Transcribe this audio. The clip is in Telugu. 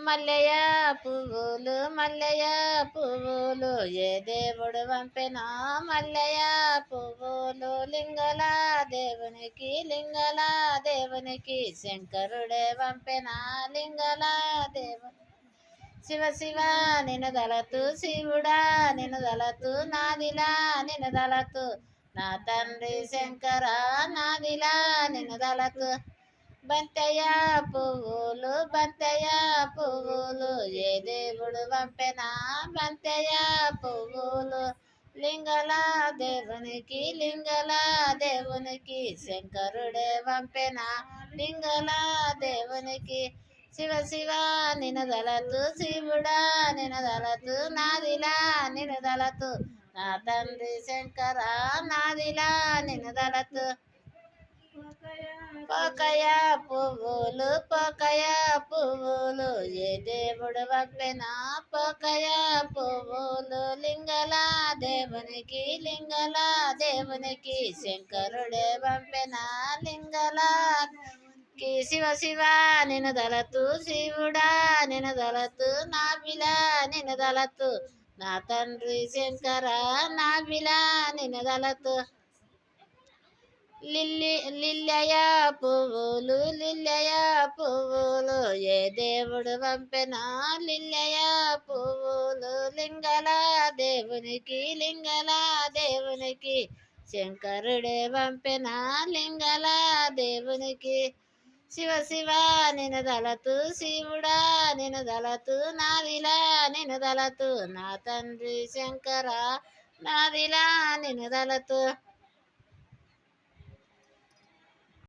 మల్లెయ పువ్వులు మల్లెయ పువ్వులు ఏ దేవుడు పంపెనా మల్లెయ పువ్వులు లింగల దేవునికి శంకరుడే పంపెనా లింగల దేవుని శివ శివ నిన్ను దళతు శివుడా నిన్ను దళతు నాదిలా నిన్ను దళతు నా తండ్రి శంకర నాదిలా నిన్ను దళతు బంతయ్య పువ్వులు ఏ దేవుడు పంపెనా బంతయ్య పువ్వులు లింగల దేవునికి శంకరుడే పంపెనా లింగల దేవునికి శివ శివ నినదలతు శివుడా నినదలతు నాదిలా నినదలతు నా తండ్రి శంకర నాదిలా నినదలతు పోకయ పువ్వులు ఏ దేవుడు పంపెనా పోకయ పువ్వులు లింగల దేవునికి శంకరుడే పంపెనా లింగల శివ శివ నిన్ను దళతు శివుడా నిన్ను దళతు నాభిలా నిన్ను దళతు నా తండ్రి శంకర నాభిలా నిన్ను దళతు లిల్లయ పువ్వులు ఏ దేవుడు పంపెనా లిల్లయ పువ్వులు లింగల దేవునికి శంకరుడే పంపెనా లింగల దేవునికి శివ శివ నిన్ను దళతు శివుడా నిన్ను దళతు నాదిలా నిన్ను దళతు నా తండ్రి శంకర నాదిలా నిన్ను దళతు